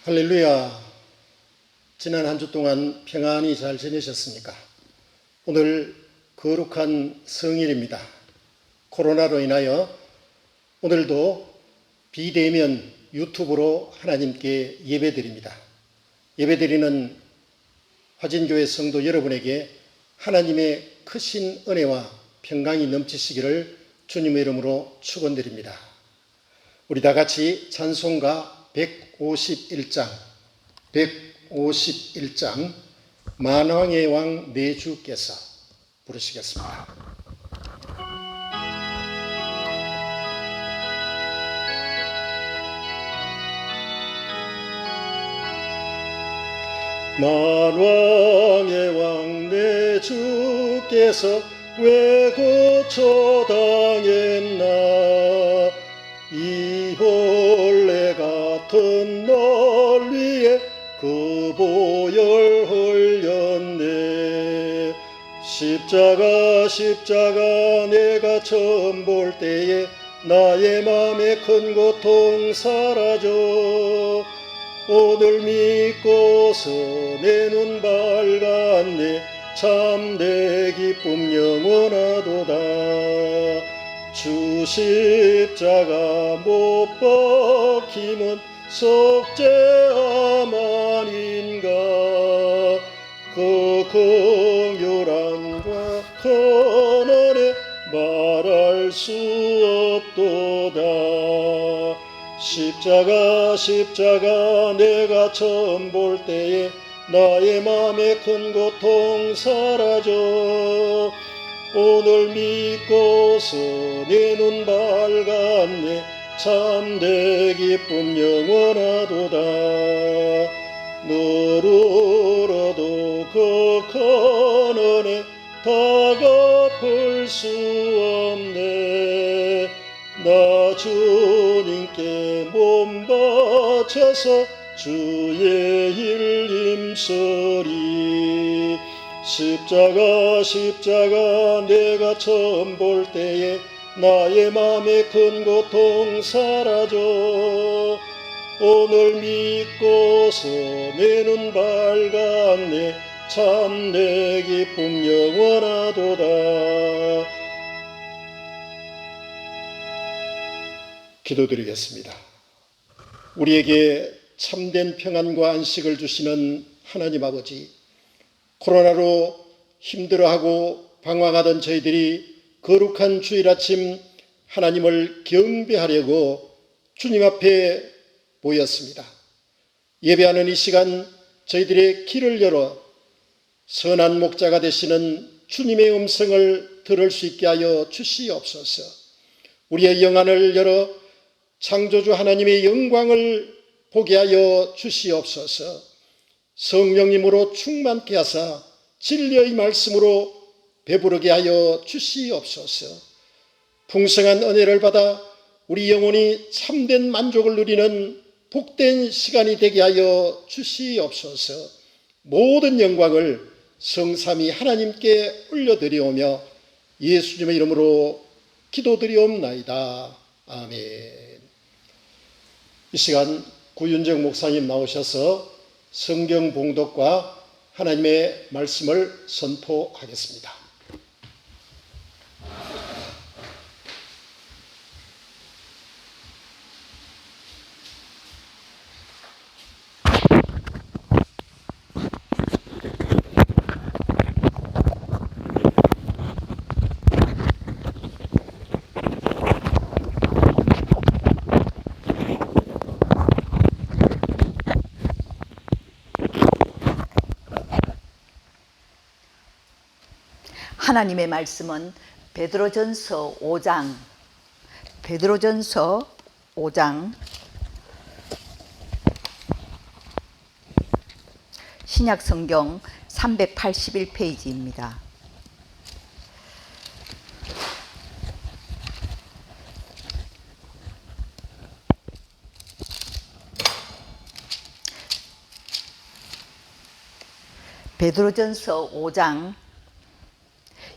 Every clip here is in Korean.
할렐루야. 지난 한 주 동안 평안히 잘 지내셨습니까? 오늘 거룩한 성일입니다. 코로나로 인하여 오늘도 비대면 유튜브로 하나님께 예배드립니다. 예배드리는 화진교회 성도 여러분에게 하나님의 크신 은혜와 평강이 넘치시기를 주님의 이름으로 축원드립니다. 우리 다 같이 찬송가 151장 만왕의 왕 내 주께서 부르시겠습니다. 만왕의 왕 내 주께서 왜 고초당했나. 이 벌레 같은 날 위에 그 보혈 흘렸네. 십자가 내가 처음 볼 때에 나의 맘에 큰 고통 사라져. 오늘 믿고서 내 눈 밝았네. 참내 기쁨 영원하도다. 주 십자가 못 박힘은 속죄함 아닌가. 그 긍휼함과 큰은혜 말할 수 없도다. 십자가 내가 처음 볼 때에 나의 맘에 큰 고통 사라져. 오늘 믿고서 내 눈 밝았네. 참내 기쁨 영원하도다. 너를 얻어 그 큰 은혜 다 갚을 수 없네. 나 주님께 몸 바쳐서 주의 일 힘쓰리. 십자가 내가 처음 볼 때에 나의 맘에 큰 고통 사라져. 오늘 믿고서 내 눈 밝았네. 참내 기쁨 영원하도다. 기도드리겠습니다. 우리에게 참된 평안과 안식을 주시는 하나님 아버지, 코로나로 힘들어하고 방황하던 저희들이 거룩한 주일 아침 하나님을 경배하려고 주님 앞에 모였습니다. 예배하는 이 시간 저희들의 귀를 열어 선한 목자가 되시는 주님의 음성을 들을 수 있게 하여 주시옵소서. 우리의 영안을 열어 창조주 하나님의 영광을 보게 하여 주시옵소서. 성령님으로 충만케 하사 진리의 말씀으로 배부르게 하여 주시옵소서. 풍성한 은혜를 받아 우리 영혼이 참된 만족을 누리는 복된 시간이 되게 하여 주시옵소서. 모든 영광을 성삼위 하나님께 올려드리오며 예수님의 이름으로 기도드리옵나이다. 아멘. 이 시간 구윤정 목사님 나오셔서 성경 봉독과 하나님의 말씀을 선포하겠습니다. 하나님의 말씀은 베드로전서 5장 신약성경 381페이지입니다. 베드로전서 5장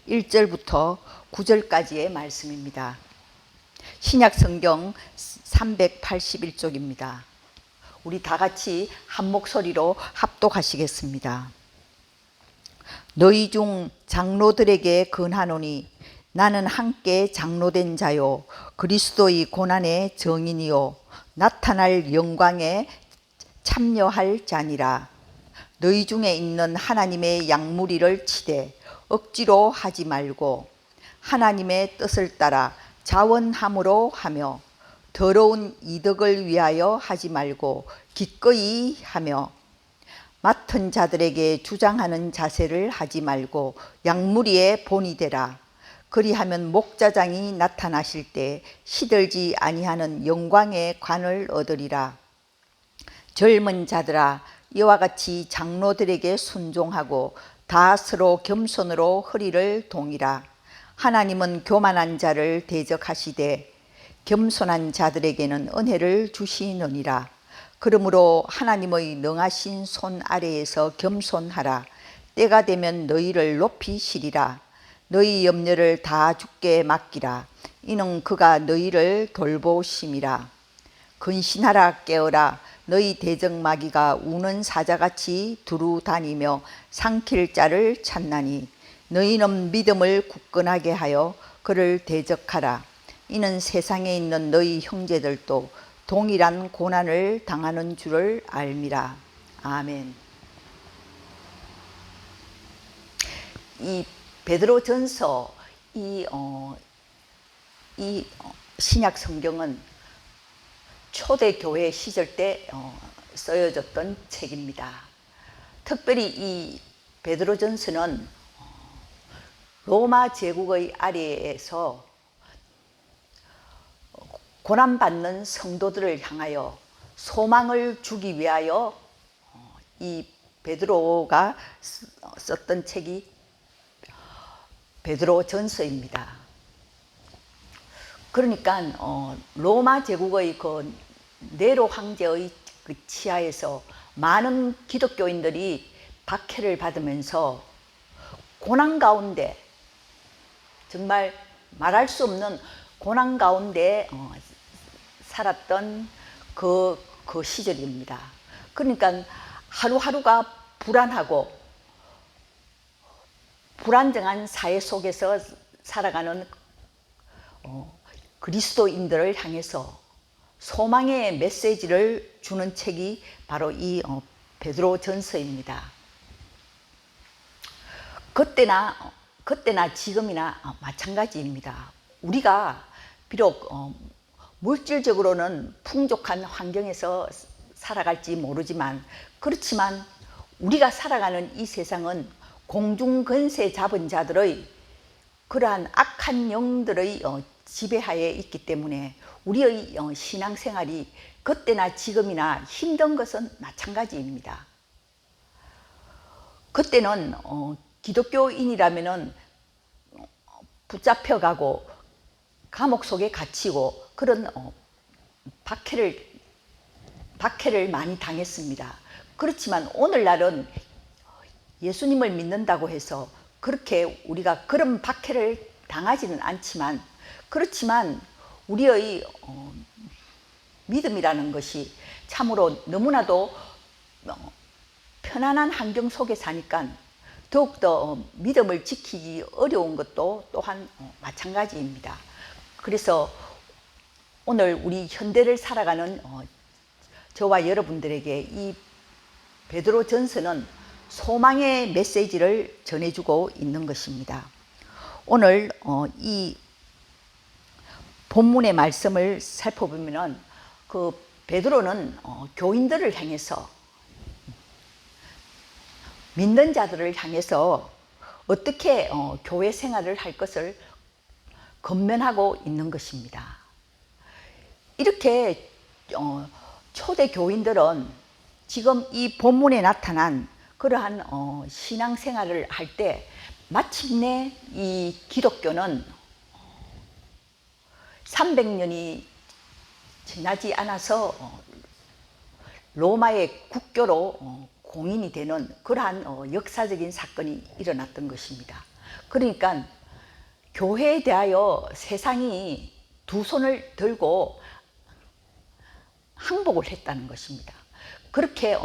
1절부터 9절까지의 말씀입니다. 신약성경 381쪽입니다. 우리 다 같이 한 목소리로 합독하시겠습니다. 너희 중 장로들에게 건하노니 나는 함께 장로된 자요 그리스도의 고난의 증인이요 나타날 영광에 참여할 자니라. 너희 중에 있는 하나님의 양무리를 치되 억지로 하지 말고 하나님의 뜻을 따라 자원함으로 하며 더러운 이득을 위하여 하지 말고 기꺼이 하며 맡은 자들에게 주장하는 자세를 하지 말고 양무리의 본이 되라. 그리하면 목자장이 나타나실 때 시들지 아니하는 영광의 관을 얻으리라. 젊은 자들아 이와 같이 장로들에게 순종하고 다 서로 겸손으로 허리를 동이라. 하나님은 교만한 자를 대적하시되 겸손한 자들에게는 은혜를 주시느니라. 그러므로 하나님의 능하신 손 아래에서 겸손하라. 때가 되면 너희를 높이시리라. 너희 염려를 다 주께 맡기라. 이는 그가 너희를 돌보심이라. 근신하라 깨어라. 너희 대적마귀가 우는 사자같이 두루 다니며 삼킬 자를 찾나니 너희는 믿음을 굳건하게 하여 그를 대적하라. 이는 세상에 있는 너희 형제들도 동일한 고난을 당하는 줄을 알미라. 아멘. 이 베드로전서 이 신약 성경은 초대교회 시절 때 쓰여졌던 책입니다. 특별히 이 베드로전서는 로마 제국의 아래에서 고난받는 성도들을 향하여 소망을 주기 위하여 이 베드로가 썼던 책이 베드로전서입니다. 그러니까 로마 제국의 그 네로 황제의 그 치하에서 많은 기독교인들이 박해를 받으면서 고난 가운데 정말 말할 수 없는 고난 가운데 살았던 그 시절입니다. 그러니까 하루하루가 불안하고 불안정한 사회 속에서 살아가는 그리스도인들을 향해서 소망의 메시지를 주는 책이 바로 이 베드로전서입니다. 그때나 지금이나 마찬가지입니다. 우리가 비록 물질적으로는 풍족한 환경에서 살아갈지 모르지만 그렇지만 우리가 살아가는 이 세상은 공중권세 잡은 자들의 그러한 악한 영들의 지배하에 있기 때문에 우리의 신앙생활이 그때나 지금이나 힘든 것은 마찬가지입니다. 그때는 기독교인이라면은 붙잡혀가고 감옥 속에 갇히고 그런 박해를 많이 당했습니다. 그렇지만 오늘날은 예수님을 믿는다고 해서 그렇게 우리가 그런 박해를 당하지는 않지만 그렇지만 우리의 믿음이라는 것이 참으로 너무나도 편안한 환경 속에 사니까 더욱더 믿음을 지키기 어려운 것도 또한 마찬가지입니다. 그래서 오늘 우리 현대를 살아가는 저와 여러분들에게 이 베드로전서는 소망의 메시지를 전해주고 있는 것입니다. 오늘 이 본문의 말씀을 살펴보면 그 베드로는 교인들을 향해서 믿는 자들을 향해서 어떻게 교회 생활을 할 것을 권면하고 있는 것입니다. 이렇게 초대 교인들은 지금 이 본문에 나타난 그러한 신앙생활을 할 때 마침내 이 기독교는 300년이 지나지 않아서 로마의 국교로 공인이 되는 그러한 역사적인 사건이 일어났던 것입니다. 그러니까 교회에 대하여 세상이 두 손을 들고 항복을 했다는 것입니다. 그렇게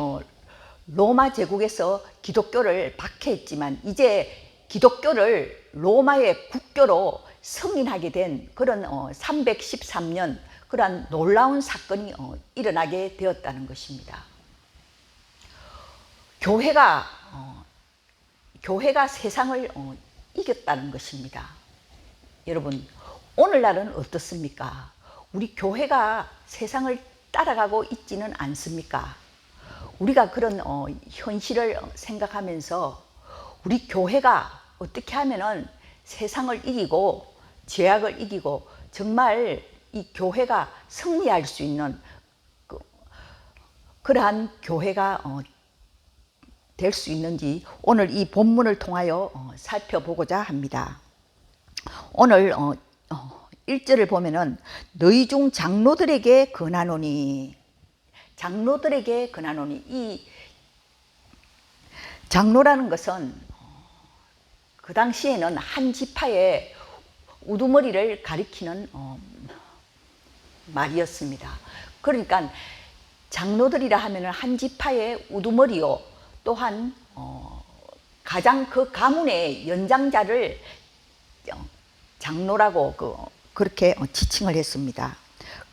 로마 제국에서 기독교를 박해했지만 이제 기독교를 로마의 국교로 승인하게 된 그런 313년 그러한 놀라운 사건이 일어나게 되었다는 것입니다. 교회가 세상을 이겼다는 것입니다. 여러분, 오늘날은 어떻습니까? 우리 교회가 세상을 따라가고 있지는 않습니까? 우리가 그런 현실을 생각하면서 우리 교회가 어떻게 하면은 세상을 이기고 죄악을 이기고 정말 이 교회가 승리할 수 있는 그러한 교회가 될 수 있는지 오늘 이 본문을 통하여 살펴보고자 합니다. 오늘 1절을 보면은 너희 중 장로들에게 권하노니, 장로들에게 권하노니, 이 장로라는 것은 그 당시에는 한 지파의 우두머리를 가리키는 말이었습니다. 그러니까 장로들이라 하면은 한 지파의 우두머리요, 또한 가장 그 가문의 연장자를 장로라고 그렇게 지칭을 했습니다.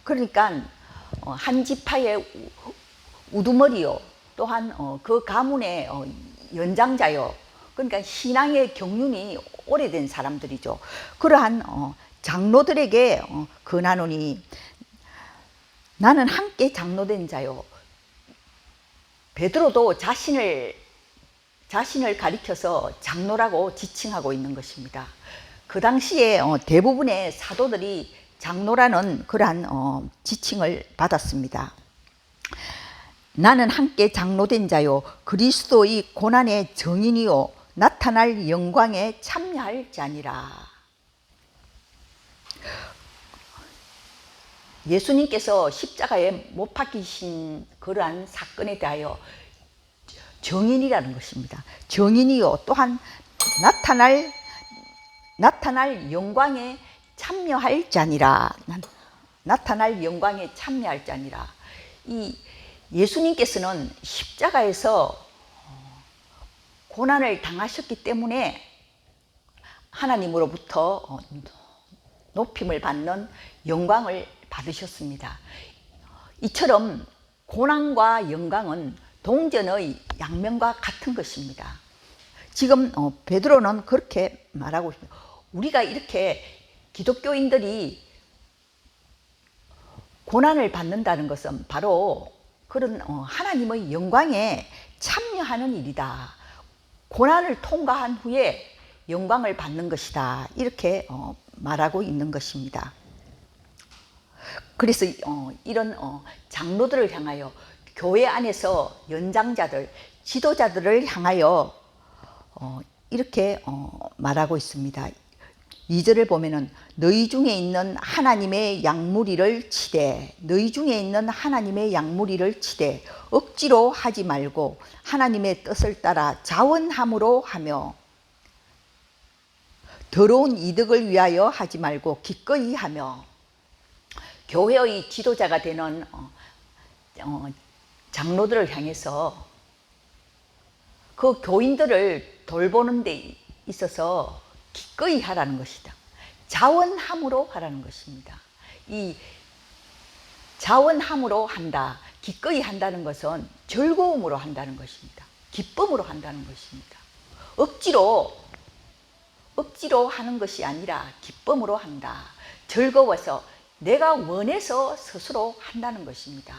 그러니까 한 지파의 우두머리요, 또한 그 가문의 연장자요. 그러니까 신앙의 경륜이 오래된 사람들이죠. 그러한 장로들에게 권하노니, 나는 함께 장로된 자요. 베드로도 자신을 가리켜서 장로라고 지칭하고 있는 것입니다. 그 당시에 대부분의 사도들이 장로라는 그러한 지칭을 받았습니다. 나는 함께 장로된 자요, 그리스도의 고난의 증인이요, 나타날 영광에 참여할 자니라. 예수님께서 십자가에 못 박히신 그러한 사건에 대하여 증인이라는 것입니다. 증인이요, 또한 나타날 영광에 참여할 자니라. 나타날 영광에 참여할 자니라. 이 예수님께서는 십자가에서 고난을 당하셨기 때문에 하나님으로부터 높임을 받는 영광을 받으셨습니다. 이처럼 고난과 영광은 동전의 양면과 같은 것입니다. 지금 베드로는 그렇게 말하고 있습니다. 우리가 이렇게 기독교인들이 고난을 받는다는 것은 바로 그런 하나님의 영광에 참여하는 일이다. 고난을 통과한 후에 영광을 받는 것이다. 이렇게 말하고 있는 것입니다. 그래서 이런 장로들을 향하여, 교회 안에서 연장자들, 지도자들을 향하여 이렇게 말하고 있습니다. 2절을 보면은 너희 중에 있는 하나님의 양무리를 치되, 너희 중에 있는 하나님의 양무리를 치되 억지로 하지 말고 하나님의 뜻을 따라 자원함으로 하며, 더러운 이득을 위하여 하지 말고 기꺼이 하며. 교회의 지도자가 되는 장로들을 향해서 그 교인들을 돌보는 데 있어서 기꺼이 하라는 것이다. 자원함으로 하라는 것입니다. 이 자원함으로 한다, 기꺼이 한다는 것은 즐거움으로 한다는 것입니다. 기쁨으로 한다는 것입니다. 억지로 하는 것이 아니라 기쁨으로 한다. 즐거워서, 내가 원해서 스스로 한다는 것입니다.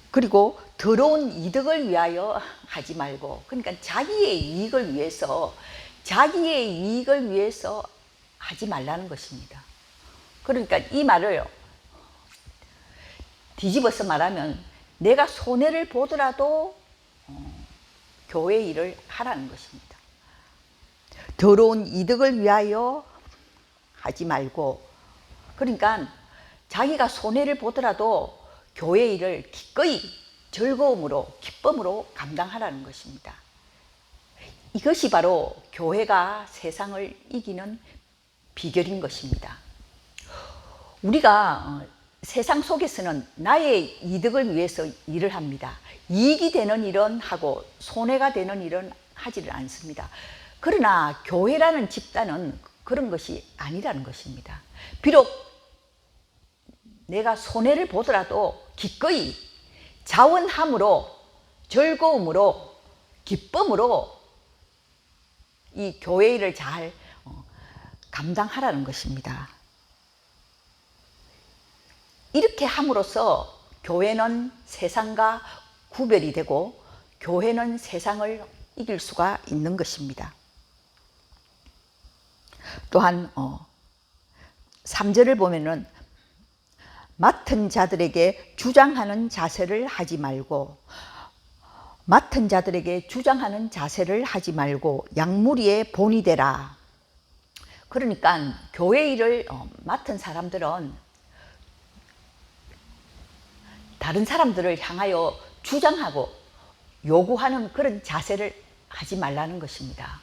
그리고 더러운 이득을 위하여 하지 말고, 그러니까 자기의 이익을 위해서 하지 말라는 것입니다. 그러니까 이 말을 뒤집어서 말하면, 내가 손해를 보더라도 교회 일을 하라는 것입니다. 더러운 이득을 위하여 하지 말고, 그러니까 자기가 손해를 보더라도 교회 일을 기꺼이 즐거움으로, 기쁨으로 감당하라는 것입니다. 이것이 바로 교회가 세상을 이기는 비결인 것입니다. 우리가 세상 속에서는 나의 이득을 위해서 일을 합니다. 이익이 되는 일은 하고 손해가 되는 일은 하지를 않습니다. 그러나 교회라는 집단은 그런 것이 아니라는 것입니다. 비록 내가 손해를 보더라도 기꺼이 자원함으로, 즐거움으로, 기쁨으로 이 교회 일을 잘 감당하라는 것입니다. 이렇게 함으로써 교회는 세상과 구별이 되고 교회는 세상을 이길 수가 있는 것입니다. 또한 3절을 보면은 맡은 자들에게 주장하는 자세를 하지 말고 양무리의 본이 되라. 그러니까 교회 일을 맡은 사람들은 다른 사람들을 향하여 주장하고 요구하는 그런 자세를 하지 말라는 것입니다.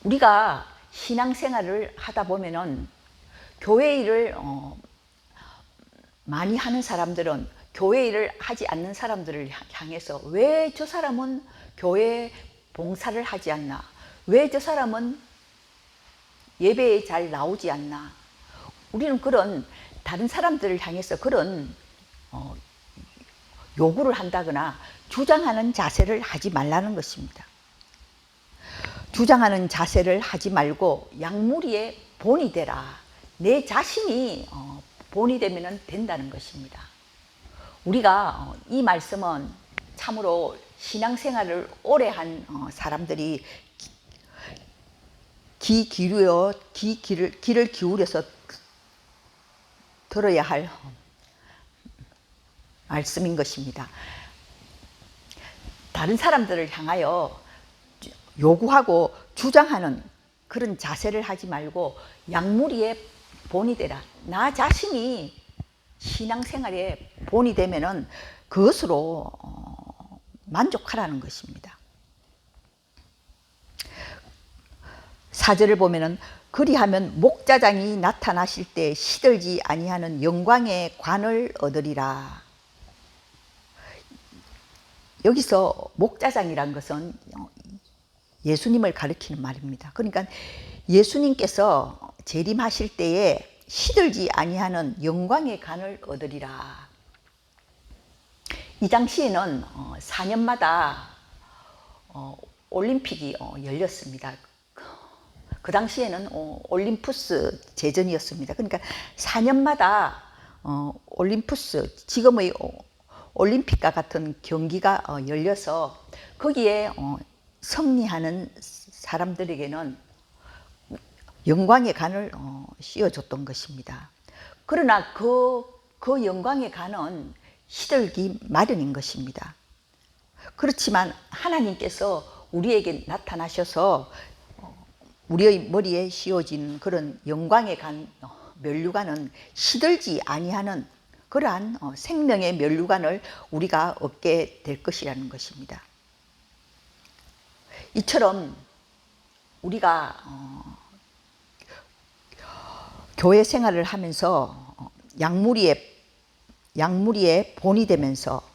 우리가 신앙생활을 하다 보면은 교회 일을 많이 하는 사람들은 교회 일을 하지 않는 사람들을 향해서 왜 저 사람은 교회 봉사를 하지 않나? 왜 저 사람은 예배에 잘 나오지 않나? 우리는 그런 다른 사람들을 향해서 그런 요구를 한다거나 주장하는 자세를 하지 말라는 것입니다. 주장하는 자세를 하지 말고 양무리의 본이 되라. 내 자신이 본이 되면 된다는 것입니다. 우리가 이 말씀은 참으로 신앙생활을 오래 한 사람들이 귀를 기울여서 들어야 할 말씀인 것입니다. 다른 사람들을 향하여 요구하고 주장하는 그런 자세를 하지 말고 양무리의 본이 되라. 나 자신이 신앙생활의 본이 되면은 그것으로 만족하라는 것입니다. 4절을 보면은 그리하면 목자장이 나타나실 때 시들지 아니하는 영광의 관을 얻으리라. 여기서 목자장이란 것은 예수님을 가리키는 말입니다. 그러니까 예수님께서 재림하실 때에 시들지 아니하는 영광의 관을 얻으리라. 이 당시에는 4년마다 올림픽이 열렸습니다. 그 당시에는 올림푸스 제전이었습니다. 그러니까 4년마다 올림푸스, 지금의 올림픽과 같은 경기가 열려서 거기에 승리하는 사람들에게는 영광의 관을 씌워줬던 것입니다. 그러나 그 영광의 관은 시들기 마련인 것입니다. 그렇지만 하나님께서 우리에게 나타나셔서 우리의 머리에 씌워진 그런 영광의 관, 면류관은 시들지 아니하는 그러한 생명의 면류관을 우리가 얻게 될 것이라는 것입니다. 이처럼 우리가 교회 생활을 하면서 양무리의 본이 되면서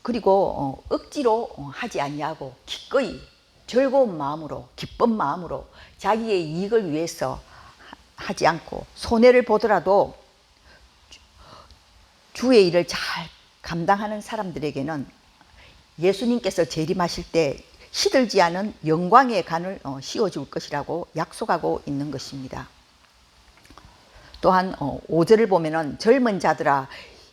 그리고 억지로 하지 아니하고 기꺼이 즐거운 마음으로 기쁜 마음으로 자기의 이익을 위해서 하지 않고 손해를 보더라도 주의 일을 잘 감당하는 사람들에게는 예수님께서 재림하실 때 시들지 않은 영광의 관을 씌워줄 것이라고 약속하고 있는 것입니다. 또한 5절을 보면은 젊은 자들아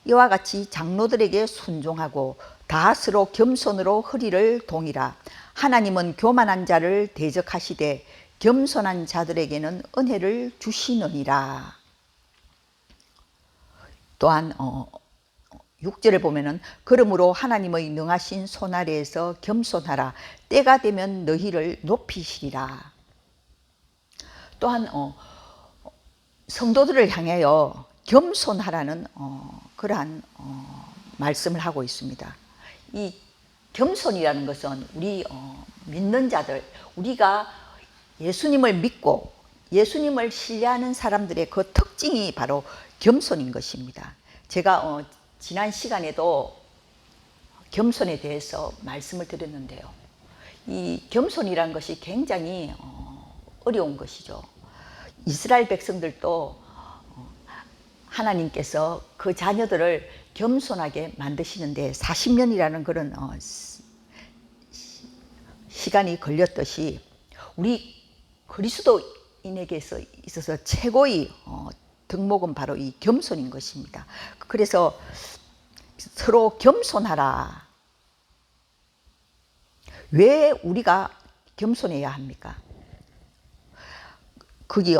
이와 같이 장로들에게 순종하고 다스로 겸손으로 허리를 동이라. 하나님은 교만한 자를 대적하시되 겸손한 자들에게는 은혜를 주시느니라. 또한 6절을 보면은 그러므로 하나님의 능하신 손 아래에서 겸손하라. 때가 되면 너희를 높이시리라. 또한 성도들을 향하여 겸손하라는 그러한 말씀을 하고 있습니다. 이 겸손이라는 것은 우리 믿는 자들, 우리가 예수님을 믿고 예수님을 신뢰하는 사람들의 그 특징이 바로 겸손인 것입니다. 제가 지난 시간에도 겸손에 대해서 말씀을 드렸는데요. 이 겸손이라는 것이 굉장히 어려운 것이죠. 이스라엘 백성들도 하나님께서 그 자녀들을 겸손하게 만드시는데 40년이라는 그런 시간이 걸렸듯이 우리 그리스도인에게 있어서 최고의 덕목은 바로 이 겸손인 것입니다. 그래서 서로 겸손하라. 왜 우리가 겸손해야 합니까? 거기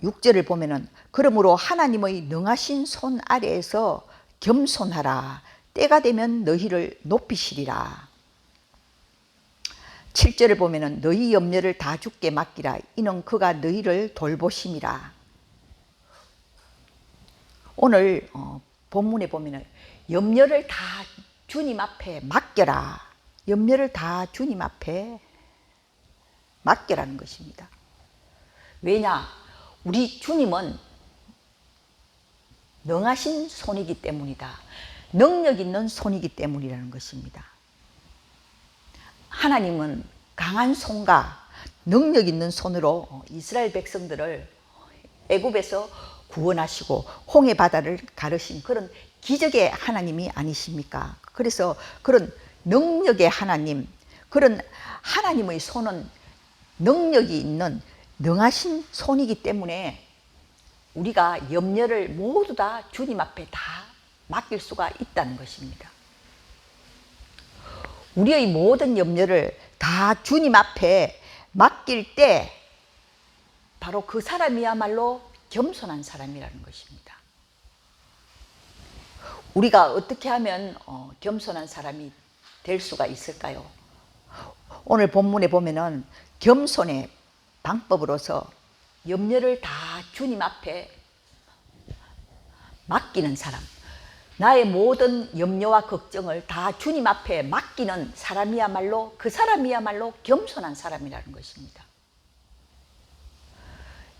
6절을 보면은 그러므로 하나님의 능하신 손 아래에서 겸손하라. 때가 되면 너희를 높이시리라. 7절을 보면은 너희 염려를 다 주께 맡기라. 이는 그가 너희를 돌보심이라. 오늘 본문에 보면은 염려를 다 주님 앞에 맡겨라. 염려를 다 주님 앞에 맡겨라는 것입니다. 왜냐? 우리 주님은 능하신 손이기 때문이다. 능력 있는 손이기 때문이라는 것입니다. 하나님은 강한 손과 능력 있는 손으로 이스라엘 백성들을 애굽에서 구원하시고 홍해 바다를 가르신 그런 기적의 하나님이 아니십니까? 그래서 그런 능력의 하나님, 그런 하나님의 손은 능력이 있는 능하신 손이기 때문에 우리가 염려를 모두 다 주님 앞에 다 맡길 수가 있다는 것입니다. 우리의 모든 염려를 다 주님 앞에 맡길 때 바로 그 사람이야말로 겸손한 사람이라는 것입니다. 우리가 어떻게 하면 겸손한 사람이 될 수가 있을까요? 오늘 본문에 보면은 겸손의 방법으로서 염려를 다 주님 앞에 맡기는 사람, 나의 모든 염려와 걱정을 다 주님 앞에 맡기는 사람이야말로 그 사람이야말로 겸손한 사람이라는 것입니다.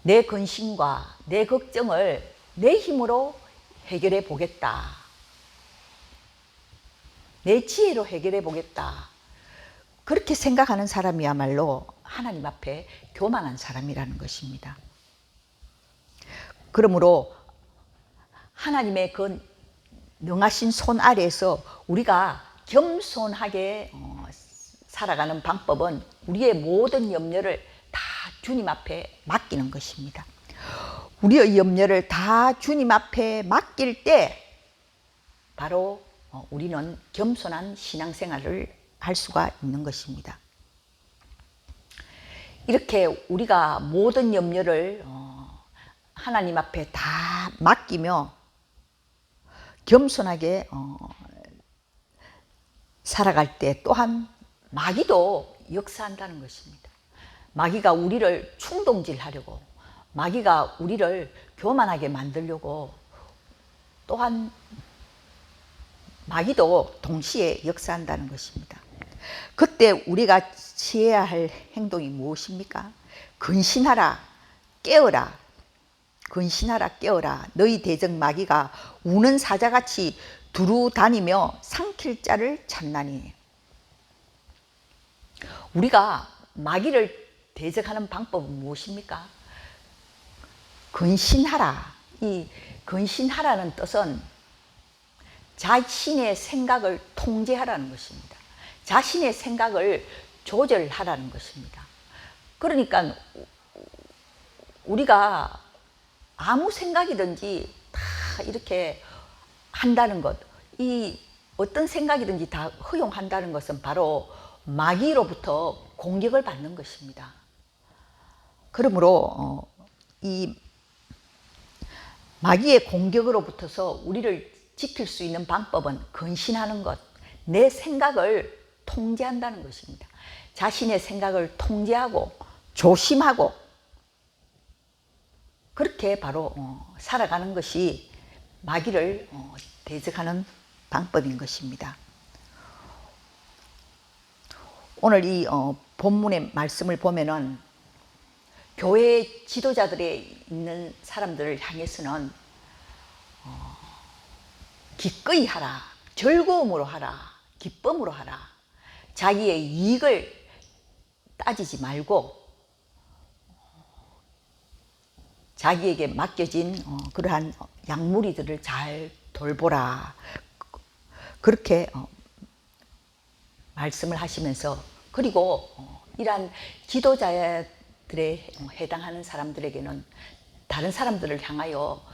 내 근심과 내 걱정을 내 힘으로 해결해 보겠다. 내 지혜로 해결해 보겠다. 그렇게 생각하는 사람이야말로 하나님 앞에 교만한 사람이라는 것입니다. 그러므로 하나님의 그 능하신 손 아래에서 우리가 겸손하게 살아가는 방법은 우리의 모든 염려를 다 주님 앞에 맡기는 것입니다. 우리의 염려를 다 주님 앞에 맡길 때 바로 우리는 겸손한 신앙생활을 할 수가 있는 것입니다. 이렇게 우리가 모든 염려를 하나님 앞에 다 맡기며 겸손하게 살아갈 때 또한 마귀도 역사한다는 것입니다. 마귀가 우리를 충동질하려고, 마귀가 우리를 교만하게 만들려고 또한 마귀도 동시에 역사한다는 것입니다. 그때 우리가 취해야 할 행동이 무엇입니까? 근신하라, 깨어라. 근신하라, 깨어라. 너희 대적 마귀가 우는 사자같이 두루 다니며 삼킬 자를 찾나니. 우리가 마귀를 대적하는 방법은 무엇입니까? 근신하라. 이 근신하라는 뜻은 자신의 생각을 통제하라는 것입니다. 자신의 생각을 조절하라는 것입니다. 그러니까 우리가 아무 생각이든지 다 이렇게 한다는 것, 이 어떤 생각이든지 다 허용한다는 것은 바로 마귀로부터 공격을 받는 것입니다. 그러므로 이 마귀의 공격으로부터서 우리를 지킬 수 있는 방법은 근신하는 것, 내 생각을 통제한다는 것입니다. 자신의 생각을 통제하고 조심하고 그렇게 바로 살아가는 것이 마귀를 대적하는 방법인 것입니다. 오늘 이 본문의 말씀을 보면은 교회 지도자들에 있는 사람들을 향해서는 기꺼이 하라. 즐거움으로 하라. 기쁨으로 하라. 자기의 이익을 따지지 말고 자기에게 맡겨진 그러한 양무리들을 잘 돌보라. 그렇게 말씀을 하시면서, 그리고 이러한 지도자들에 해당하는 사람들에게는 다른 사람들을 향하여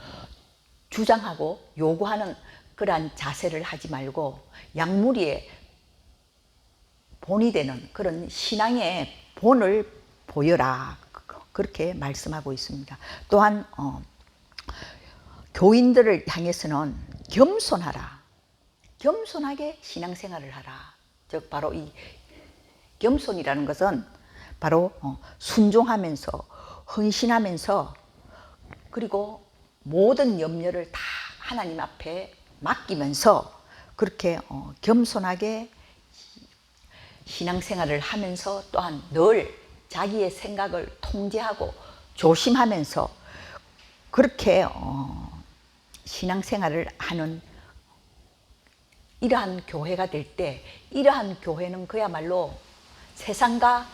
주장하고 요구하는 그러한 자세를 하지 말고 양무리의 본이 되는 그런 신앙의 본을 보여라. 그렇게 말씀하고 있습니다. 또한 교인들을 향해서는 겸손하라. 겸손하게 신앙생활을 하라. 즉 바로 이 겸손이라는 것은 바로 순종하면서 헌신하면서, 그리고 모든 염려를 다 하나님 앞에 맡기면서 그렇게 겸손하게 신앙생활을 하면서, 또한 늘 자기의 생각을 통제하고 조심하면서 그렇게 신앙생활을 하는 이러한 교회가 될 때, 이러한 교회는 그야말로 세상과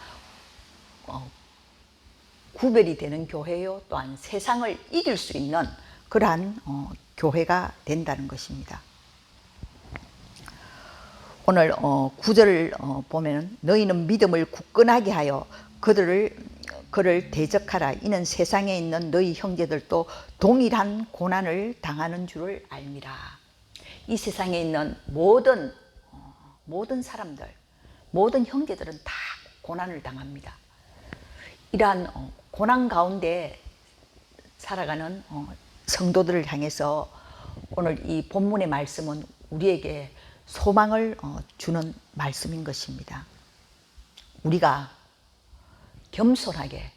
구별이 되는 교회요, 또한 세상을 이길 수 있는 그러한 교회가 된다는 것입니다. 오늘 9절을 보면 너희는 믿음을 굳건하게 하여 그를 대적하라. 이는 세상에 있는 너희 형제들도 동일한 고난을 당하는 줄을 알미라. 이 세상에 있는 모든 사람들, 모든 형제들은 다 고난을 당합니다. 이러한 고난 가운데 살아가는 성도들을 향해서 오늘 이 본문의 말씀은 우리에게 소망을 주는 말씀인 것입니다. 우리가 겸손하게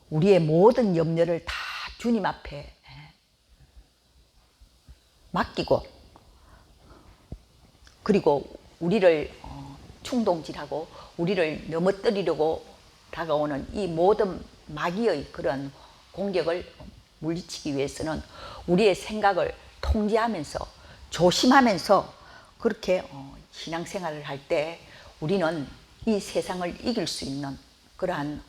우리의 모든 염려를 다 주님 앞에 맡기고, 그리고 우리를 충동질하고 우리를 넘어뜨리려고 다가오는 이 모든 마귀의 그런 공격을 물리치기 위해서는 우리의 생각을 통제하면서 조심하면서 그렇게 신앙생활을 할 때 우리는 이 세상을 이길 수 있는 그러한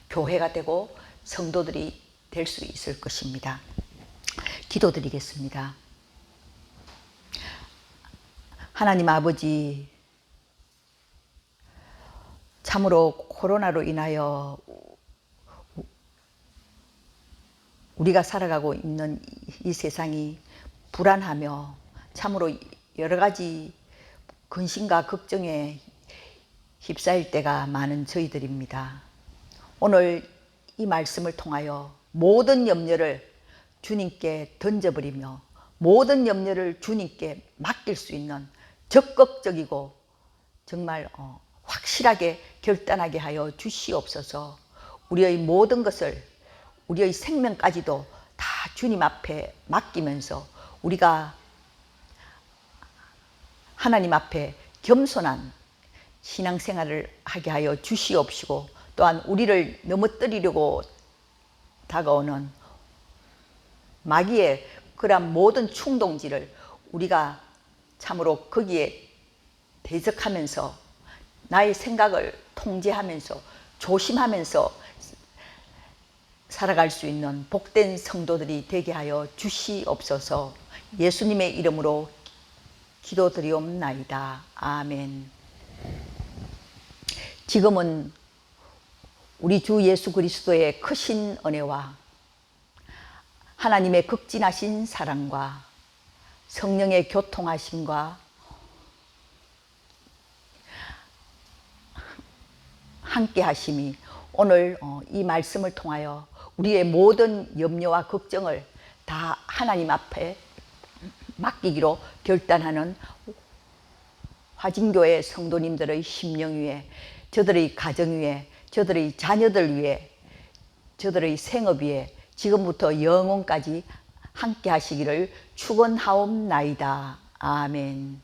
교회가 되고 성도들이 될 수 있을 것입니다. 기도드리겠습니다. 하나님 아버지, 참으로 코로나로 인하여 우리가 살아가고 있는 이 세상이 불안하며 참으로 여러 가지 근심과 걱정에 휩싸일 때가 많은 저희들입니다. 오늘 이 말씀을 통하여 모든 염려를 주님께 던져버리며 모든 염려를 주님께 맡길 수 있는 적극적이고 정말 확실하게 결단하게 하여 주시옵소서. 우리의 모든 것을, 우리의 생명까지도 다 주님 앞에 맡기면서 우리가 하나님 앞에 겸손한 신앙생활을 하게 하여 주시옵시고, 또한 우리를 넘어뜨리려고 다가오는 마귀의 그러한 모든 충동질을 우리가 참으로 거기에 대적하면서 나의 생각을 통제하면서 조심하면서 살아갈 수 있는 복된 성도들이 되게 하여 주시옵소서. 예수님의 이름으로 기도드리옵나이다. 아멘. 지금은 우리 주 예수 그리스도의 크신 은혜와 하나님의 극진하신 사랑과 성령의 교통하심과 함께 하심이 오늘 이 말씀을 통하여 우리의 모든 염려와 걱정을 다 하나님 앞에 맡기기로 결단하는 화진교회 성도님들의 심령 위에, 저들의 가정 위에, 저들의 자녀들 위에, 저들의 생업 위에 지금부터 영원까지 함께 하시기를 축원하옵나이다. 아멘.